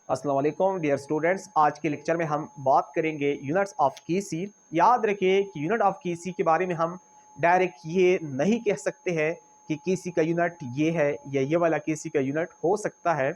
अस्सलाम वालेकुम dear students. आज के लेक्चर में हम बात करेंगे यूनिट्स ऑफ केसी। याद रखिए कि यूनिट ऑफ केसी के बारे में हम डायरेक्ट ये नहीं कह सकते हैं कि केसी का यूनिट ये है या ये वाला केसी का यूनिट हो सकता है।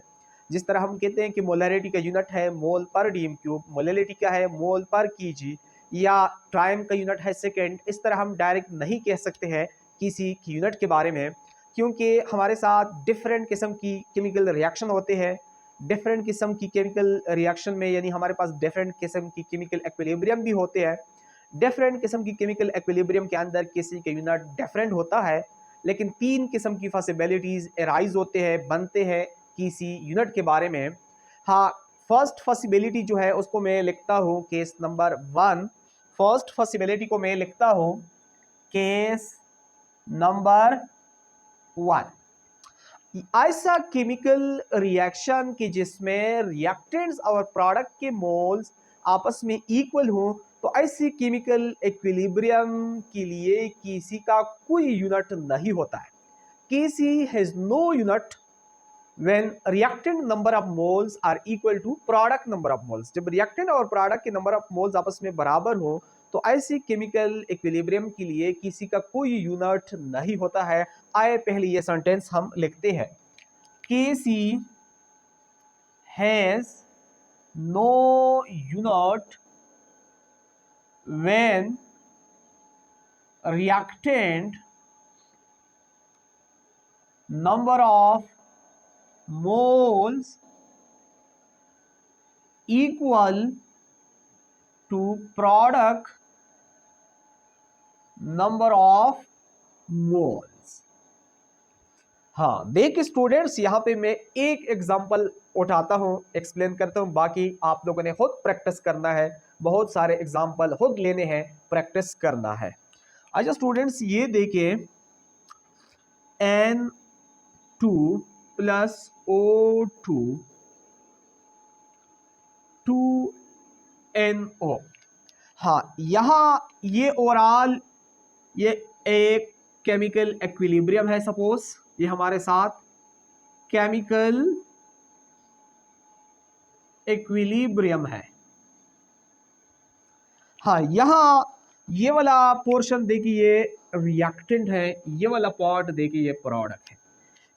जिस तरह हम कहते हैं कि मोलैरिटी का यूनिट है मोल पर डीएम क्यूब, मोलैरिटी का है मोल पर केजी, या टाइम का यूनिट है सेकेंड। इस तरह हम डायरेक्ट नहीं कह सकते हैं किसी की यूनिट के बारे में, क्योंकि हमारे साथ डिफरेंट किस्म की केमिकल रिएक्शन होते हैं। डिफरेंट किस्म की केमिकल रिएक्शन में यानी हमारे पास डिफरेंट किस्म की केमिकल एक्विलिब्रियम भी होते हैं। डिफरेंट किस्म की केमिकल एक्विलिब्रियम के अंदर किसी का यूनिट डिफरेंट होता है, लेकिन तीन किस्म की पॉसिबिलिटीज एराइज होते हैं, बनते हैं किसी यूनिट के बारे में। हाँ, फर्स्ट पॉसिबिलिटी जो है उसको मैं लिखता हूँ केस नंबर 1। फर्स्ट पॉसिबिलिटी को मैं लिखता हूँ केस नंबर 1। ऐसा केमिकल रिएक्शन कि जिसमें रिएक्टेंट्स और प्रोडक्ट के मोल्स आपस में इक्वल हो, तो ऐसी केमिकल इक्विलिब्रियम के लिए किसी का कोई यूनिट नहीं होता है। किसी has no unit when reactant number of moles are equal to product number of moles. जब रिएक्टेंट और प्रोडक्ट के नंबर ऑफ मोल्स आपस में बराबर हो, तो ऐसी केमिकल इक्विलिब्रियम के लिए किसी का कोई यूनिट नहीं होता है। आए पहले ये सेंटेंस हम लिखते हैं, Kc has no unit when reactant number of moles equal to product number of moles। हाँ देखिए स्टूडेंट्स, यहाँ पे मैं एक एग्जांपल उठाता हूँ, एक्सप्लेन करता हूँ, बाकी आप लोगों ने खुद प्रैक्टिस करना है। बहुत सारे एग्जांपल खुद लेने हैं, प्रैक्टिस करना है। अच्छा स्टूडेंट्स, ये देखिए N2 प्लस O2 2NO। हाँ, यहाँ ये ओवरऑल ये एक केमिकल इक्विलिब्रियम है। सपोज ये हमारे साथ केमिकल इक्विलिब्रियम है। हाँ, यहाँ ये वाला पोर्शन देखिए ये रिएक्टेंट है, ये वाला पार्ट देखिए ये प्रोडक्ट है।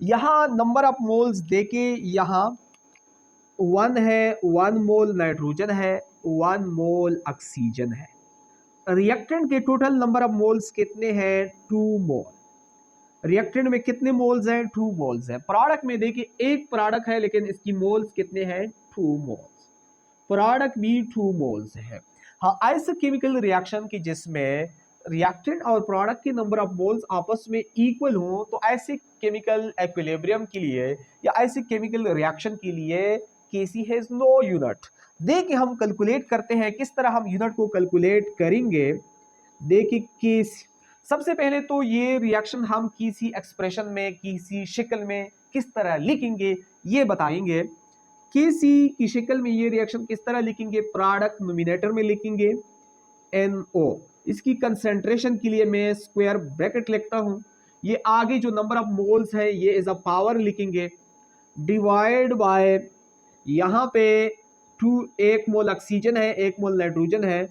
यहाँ नंबर ऑफ मोल्स देखिए, यहाँ 1 है, 1 मोल नाइट्रोजन है, 1 मोल ऑक्सीजन है। रिएक्टेंट के टोटल नंबर ऑफ मोल्स कितने हैं? 2 मोल। रिएक्टेंट में कितने मोल्स हैं? 2 मोल्स हैं। प्रोडक्ट में देखिए एक प्रोडक्ट है, लेकिन इसकी मोल्स कितने हैं? 2 मोल्स। प्रोडक्ट भी 2 मोल्स है। हाँ, ऐसे केमिकल रिएक्शन की जिसमें रिएक्टेंट और प्रोडक्ट के नंबर ऑफ मोल्स आपस में इक्वल हो, तो ऐसे केमिकल इक्विलिब्रियम के लिए या ऐसे केमिकल रिएक्शन के लिए केसी हैज नो यूनिट। देखिए हम कैलकुलेट करते हैं, किस तरह हम यूनिट को कैलकुलेट करेंगे। देखिए केसी, सबसे पहले तो ये रिएक्शन हम किसी एक्सप्रेशन में, किसी शक्ल में किस तरह लिखेंगे ये बताएंगे। किसी की शक्ल में ये रिएक्शन किस तरह लिखेंगे? प्रोडक्ट नोमिनेटर में लिखेंगे NO। इसकी कंसेंट्रेशन के लिए मैं स्क्वायर ब्रैकेट लिखता हूं। ये आगे जो नंबर ऑफ मोल्स है ये इज अ पावर लिखेंगे, डिवाइड बाय यहाँ पे 2, 1 मोल ऑक्सीजन है, 1 मोल नाइट्रोजन है।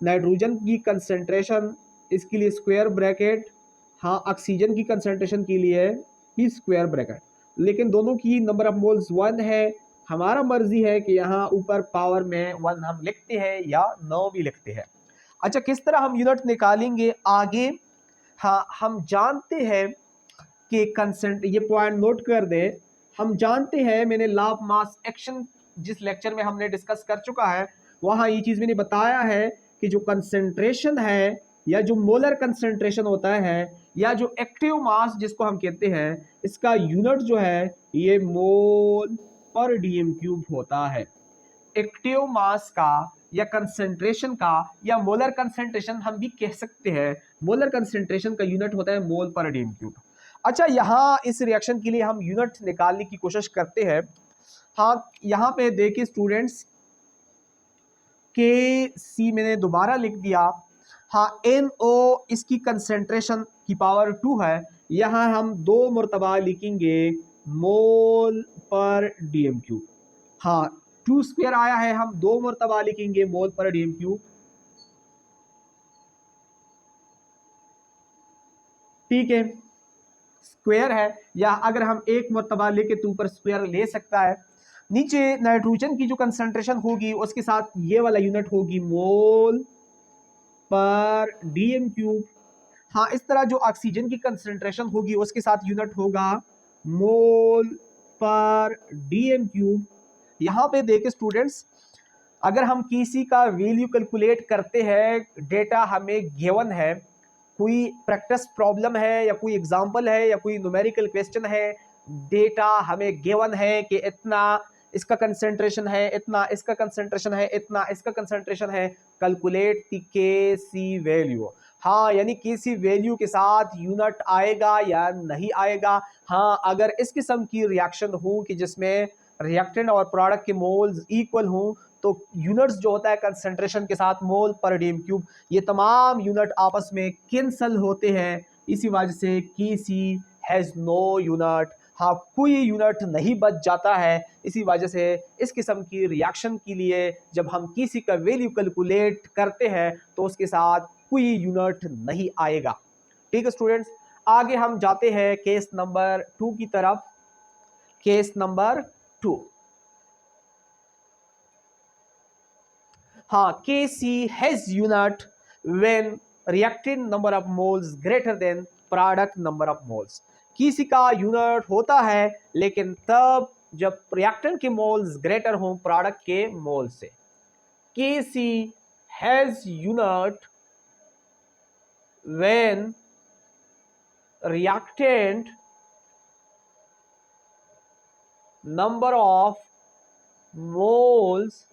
नाइट्रोजन की कंसेंट्रेशन इसके लिए स्क्वायर ब्रैकेट, हाँ ऑक्सीजन की कंसेंट्रेशन के लिए भी स्क्वायर ब्रैकेट, लेकिन दोनों की नंबर ऑफ मोल्स 1 है। हमारा मर्जी है कि यहाँ ऊपर पावर में 1 हम लिखते हैं या 9 भी लिखते हैं। अच्छा, किस तरह हम यूनिट निकालेंगे आगे? हाँ, हम जानते हैं कि कंसेंट, ये पॉइंट नोट कर दें, हम जानते हैं, मैंने लॉ ऑफ मास एक्शन जिस लेक्चर में हमने डिस्कस कर चुका है, वहां ये चीज मैंने बताया है कि जो कंसेंट्रेशन है या जो मोलर कंसेंट्रेशन होता है या जो एक्टिव मास जिसको हम कहते हैं, इसका यूनिट जो है ये मोल पर डीएम क्यूब होता है। एक्टिव मास का या कंसेंट्रेशन का या मोलर कंसेंट्रेशन हम भी कह सकते हैं, मोलर कंसेंट्रेशन का यूनिट होता है मोल पर डीएम क्यूब। अच्छा, यहाँ इस रिएक्शन के लिए हम यूनिट निकालने की कोशिश करते हैं। हाँ, यहाँ पे देखिए स्टूडेंट्स, KC मैंने दोबारा लिख दिया। हाँ, NO इसकी कंसेंट्रेशन की पावर 2 है। यहाँ हम 2 मरतबा लिखेंगे मोल पर डीएम क्यूब। हाँ, टू स्क्वायर आया है, हम 2 मरतबा लिखेंगे मोल पर डीएम क्यूब, ठीक है, स्क्वायर है, या अगर हम एक मरतबा लेके तो ऊपर स्क्वायर ले सकता है। नीचे नाइट्रोजन की जो कंसंट्रेशन होगी उसके साथ ये वाला यूनिट होगी मोल पर डीएम क्यूब। हाँ, इस तरह जो ऑक्सीजन की कंसंट्रेशन होगी उसके साथ यूनिट होगा मोल पर डीएम क्यूब। यहाँ पे देखे स्टूडेंट्स, अगर हम किसी का वैल्यू कैलकुलेट करते हैं, डेटा हमें गिवन है, कोई प्रैक्टिस प्रॉब्लम है या कोई एग्जांपल है या कोई न्यूमेरिकल क्वेश्चन है, डेटा हमें गिवन है कि इतना इसका कंसंट्रेशन है, इतना इसका कंसंट्रेशन है, इतना इसका कंसंट्रेशन है, कैलकुलेट द केसी वैल्यू। हाँ, यानी किसी वैल्यू के साथ यूनिट आएगा या नहीं आएगा। हाँ, अगर इस किस्म की रिएक्शन हो कि जिसमें रिएक्टेंट और प्रोडक्ट के मोल्स इक्वल हों, तो यूनिट्स जो होता है कंसंट्रेशन के साथ मोल पर डीएम क्यूब, ये तमाम यूनिट आपस में कैंसल होते हैं। इसी वजह से केसी हैज नो यूनिट, हाँ कोई यूनिट नहीं बच जाता है। इसी वजह से इस किस्म की रिएक्शन के लिए जब हम किसी का वैल्यू कैलकुलेट करते हैं तो उसके साथ कोई यूनिट नहीं आएगा। ठीक है स्टूडेंट्स, आगे हम जाते हैं केस नंबर 2 की तरफ। केस नंबर 2, हाँ, Kc has unit when reactant number of moles greater than product number of moles। किसी का यूनिट होता है लेकिन तब जब रिएक्टेंट के मोल्स ग्रेटर हों प्रोडक्ट के मोल से। Kc has unit when reactant number of moles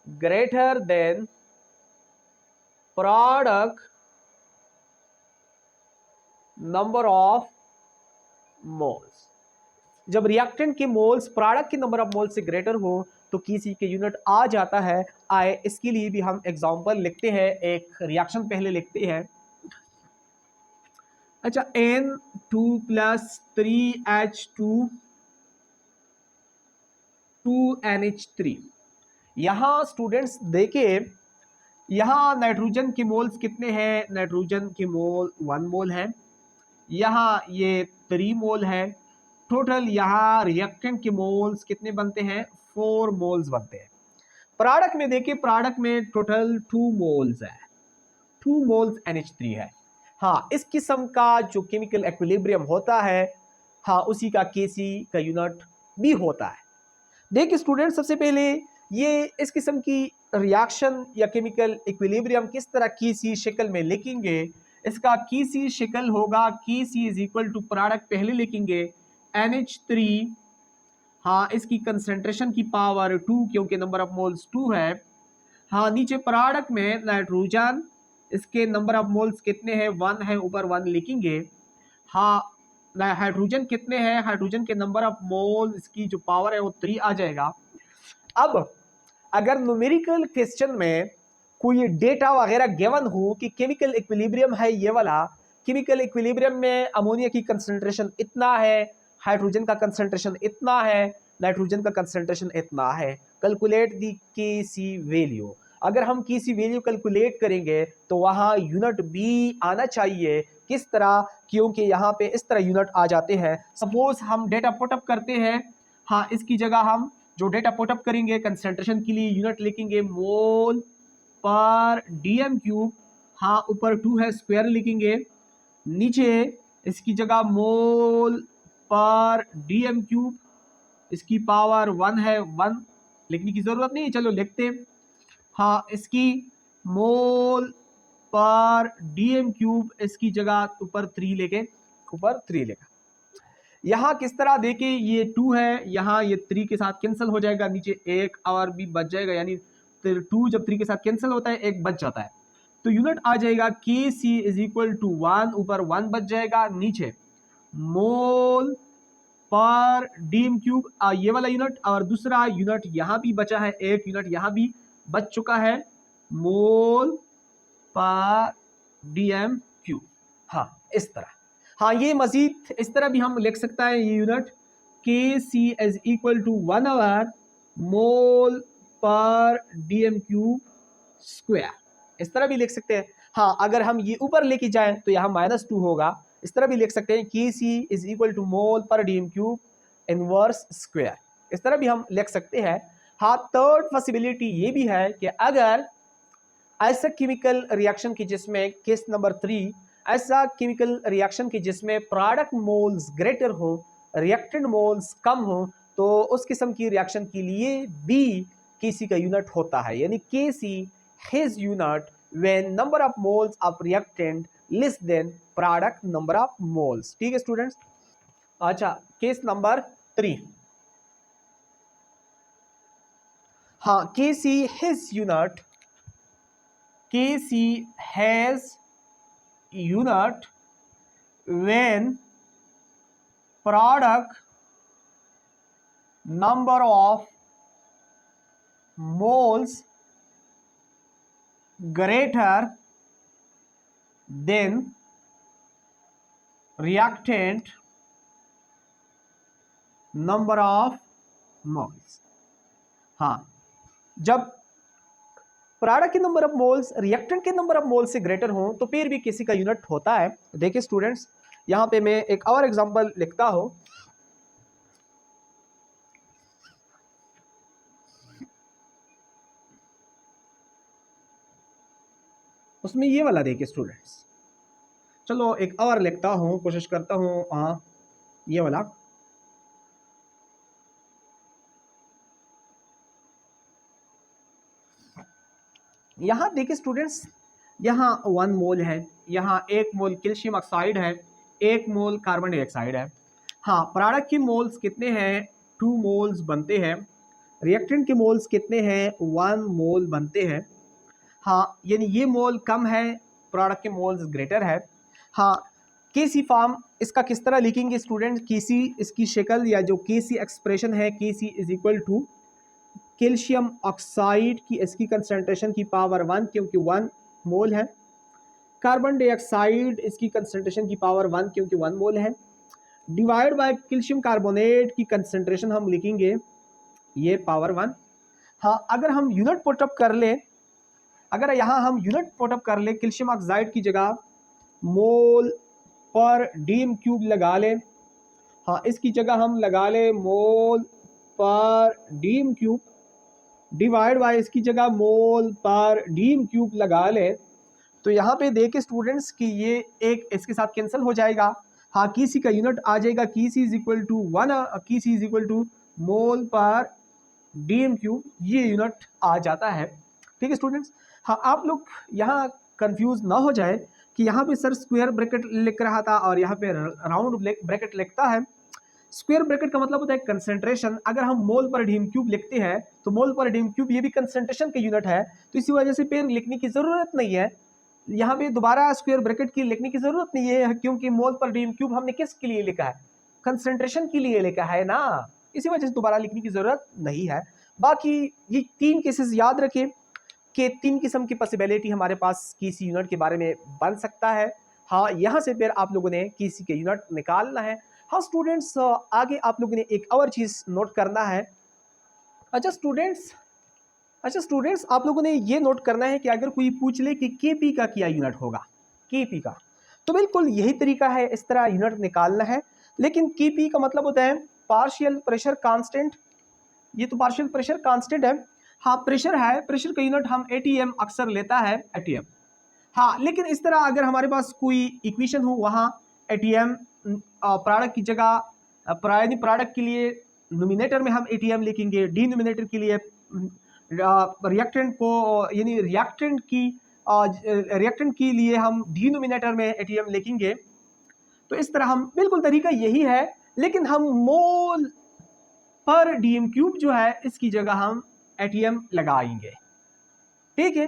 greater than product number of moles. जब रिएक्टेंट के मोल्स प्रोडक्ट के नंबर ऑफ मोल्स से ग्रेटर हो तो किसी के यूनिट आ जाता है। आए इसके लिए भी हम एग्जांपल लिखते हैं, एक रिएक्शन पहले लिखते हैं। अच्छा, N2 + 3H2 2NH3। यहां स्टूडेंट्स देखिए, यहां नाइट्रोजन के मोल्स कितने हैं? नाइट्रोजन के मोल 1 मोल है, यहाँ ये 3 मोल है। टोटल यहाँ रिएक्टेंट के मोल्स कितने बनते हैं? 4 मोल्स बनते हैं। प्रोडक्ट में देखिए, प्रोडक्ट में टोटल 2 मोल्स है, 2 मोल्स NH3 है। हाँ, इस किस्म का जो केमिकल इक्विलिब्रियम होता है, हाँ उसी का Kc का यूनिट भी होता है। देखिए स्टूडेंट, सबसे पहले ये इस किस्म की रिएक्शन या केमिकल इक्विलिब्रियम किस तरह Kc शक्ल में लिखेंगे। इसका Kc शक्ल होगा Kc is equal to product पहले लिखेंगे NH3, हाँ इसकी कंसंट्रेशन की पावर 2 क्योंकि नंबर ऑफ मोल्स 2 है। हाँ, नीचे प्रोडक्ट में नाइट्रोजन, इसके नंबर ऑफ मोल्स कितने हैं? 1 है, ऊपर 1 लिखेंगे। हाँ, हाइड्रोजन कितने हैं? हाइड्रोजन के नंबर ऑफ मोल इसकी जो पावर है वो 3 आ जाएगा। अब अगर न्यूमेरिकल क्वेश्चन में कोई डेटा वगैरह गिवन हो कि केमिकल इक्विलिब्रियम है ये वाला, केमिकल इक्विलिब्रियम में अमोनिया की कंसंट्रेशन इतना है, हाइड्रोजन का कंसंट्रेशन इतना है, नाइट्रोजन का कंसंट्रेशन इतना है, कैलकुलेट दी Kc वैल्यू। अगर हम Kc वैल्यू कैलकुलेट करेंगे तो वहां यूनिट भी आना चाहिए। किस तरह? क्योंकि यहाँ पे इस तरह यूनिट आ जाते हैं। सपोज हम डेटा पुटअप करते हैं, हाँ इसकी जगह हम जो डेटा पुटअप करेंगे कंसंट्रेशन के लिए यूनिट लिखेंगे मोल पर डीएम क्यूब, हाँ ऊपर 2 है स्क्वायर लिखेंगे, नीचे इसकी जगह मोल पर डीएम क्यूब, इसकी पावर 1 है, 1 लिखने की जरूरत नहीं है, चलो लिखते हैं। हाँ, इसकी मोल पर डीएम क्यूब, इसकी जगह ऊपर 3 लेके, ऊपर 3 लेगा। यहाँ किस तरह देखे, ये 2 है, यहाँ ये 3 के साथ कैंसिल हो जाएगा, नीचे एक और भी बच जाएगा, यानी 2 जब 3 के साथ कैंसिल होता है एक बच जाता है, तो यूनिट आ जाएगा Kc इज इक्वल टू 1, ऊपर 1 बच जाएगा, नीचे मोल पर डीएम क्यूब ये वाला यूनिट, और दूसरा यूनिट यहाँ भी बचा है, एक यूनिट यहाँ भी बच चुका है, मोल पर डीएम क्यूब। हाँ इस तरह, हाँ ये मजीद इस तरह भी हम लिख सकता है ये unit Kc is equal to 1 आवर mole per DM cube square, इस तरह भी लिख सकते हैं। हाँ, अगर हम ये ऊपर लेके जाएं तो यहाँ -2 होगा। इस तरह भी लिख सकते हैं के सी is equal to mole per DM cube inverse square, इस तरह भी हम लिख सकते हैं। हाँ, थर्ड पॉसिबिलिटी ये भी है कि अगर ऐसा केमिकल रिएक्शन की जिसमें केस नंबर 3, ऐसा केमिकल रिएक्शन की जिसमें प्रोडक्ट मोल्स ग्रेटर हो, रिएक्टेंट मोल्स कम हो, तो उस किस्म की रिएक्शन के लिए भी केसी का यूनिट होता है, यानी KC his unit when number of moles of reactant less than product number of moles. ठीक है स्टूडेंट्स। अच्छा, केस नंबर 3, हाँ, KC his unit, Kc has unit when product number of moles greater than reactant number of moles। हाँ, जब product के number of moles reactant के number of moles से greater हो तो फिर भी किसी का यूनिट होता है। देखिए स्टूडेंट्स, यहां पे मैं एक और एग्जांपल लिखता हूं। उसमें ये वाला देखिए स्टूडेंट्स, चलो एक और लिखता हूं, कोशिश करता हूं। हाँ, ये वाला, यहां देखिए स्टूडेंट्स, यहाँ 1 मोल है, यहाँ 1 मोल कैल्शियम ऑक्साइड है, 1 मोल कार्बन डाइऑक्साइड है। हाँ, प्रोडक्ट के मोल्स कितने हैं? 2 मोल्स बनते हैं। रिएक्टेंट के मोल्स कितने हैं? 1 मोल बनते हैं। हाँ, यानी ये मोल कम है, प्रोडक्ट के मोल्स ग्रेटर है। हाँ, केसी फॉर्म इसका किस तरह लिखेंगे स्टूडेंट? केसी, इसकी शक्ल या जो केसी एक्सप्रेशन है, KC is equal to calcium oxide की इसकी कंसंट्रेशन की पावर 1, क्योंकि 1 मोल है। कार्बन डाइऑक्साइड इसकी कंसंट्रेशन की पावर 1, क्योंकि 1 मोल है, डिवाइड बाय कैल्शियम कार्बोनेट की कंसंट्रेशन हम लिखेंगे ये पावर 1। हाँ, अगर हम यूनिट पुटअप कर ले, अगर यहाँ हम यूनिट पुटअप कर ले, कैल्शियम ऑक्साइड की जगह मोल पर डीएम क्यूब लगा ले। हाँ, इसकी जगह हम लगा ले मोल per DM cube, divide by इसकी जगह मोल पर डीएम क्यूब लगा ले, तो यहाँ पे देखिए स्टूडेंट्स कि ये एक इसके साथ कैंसिल हो जाएगा। हाँ, केसी का यूनिट आ जाएगा, KC is equal to 1, KC is equal to mole per DM cube, ये यूनिट आ जाता है। ठीक है स्टूडेंट्स। हाँ, आप लोग यहाँ कंफ्यूज ना हो जाए कि यहाँ पे सर स्क्वायर ब्रैकेट लिख रहा था और यहाँ पे राउंड ब्रैकेट लिखता है। स्क्वायर ब्रैकेट का मतलब होता है कंसंट्रेशन। अगर हम मोल पर डीएम क्यूब लिखते हैं तो मोल पर डीएम क्यूब ये भी कंसंट्रेशन का यूनिट है, तो इसी वजह से पेन लिखने की जरूरत नहीं है। यहाँ पे दोबारा स्क्वायर ब्रैकेट की लिखने की जरूरत नहीं है, क्योंकि मोल पर डीएम क्यूब हमने किसके लिए लिखा है? कंसंट्रेशन के लिए लिखा है ना, इसी वजह से दोबारा लिखने की जरूरत नहीं है। बाकी ये 3 केसेस याद रखें कि 3 किस्म की पॉसिबिलिटी हमारे पास केसी यूनिट के बारे में बन सकता है। हाँ, यहाँ से फिर आप लोगों ने केसी के यूनिट निकालना है। हाँ स्टूडेंट्स, आगे आप लोगों ने एक और चीज़ नोट करना है। अच्छा स्टूडेंट्स, आप लोगों ने ये नोट करना है कि अगर कोई पूछ ले कि केपी का क्या यूनिट होगा, केपी का, तो बिल्कुल यही तरीका है, इस तरह यूनिट निकालना है। लेकिन केपी का मतलब होता है पार्शियल प्रेशर कांस्टेंट, ये तो पार्शियल प्रेशर कांस्टेंट है। हाँ, प्रेशर है, प्रेशर का यूनिट हम एटीएम अक्सर लेता है, एटीएम। हाँ, लेकिन इस तरह अगर हमारे पास कोई इक्वेशन हो, वहाँ एटीएम प्रोडक्ट की जगह प्रोडक्ट के लिए नोमिनेटर में हम एटीएम लिखेंगे, डिनोमिनेटर के लिए रिएक्टेंट को, यानी रिएक्टेंट के लिए हम डिनोमिनेटर में एटीएम लिखेंगे। तो इस तरह हम बिल्कुल तरीका यही है, लेकिन हम मोल पर डीएम क्यूब जो है इसकी जगह हम एटीएम लगाएंगे। ठीक है,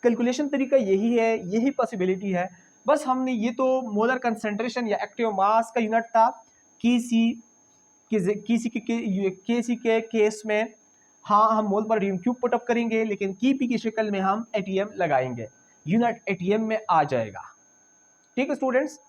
कैलकुलेशन तरीका यही है, यही पॉसिबिलिटी है। बस हमने ये तो मोलर कंसंट्रेशन या एक्टिव मास का यूनिट था केसी के केस में। हाँ, हम मोल पर डीएम क्यूब पुटअप करेंगे, लेकिन केपी की शक्ल में हम एटीएम लगाएंगे, यूनिट एटीएम में आ जाएगा। ठीक है स्टूडेंट्स।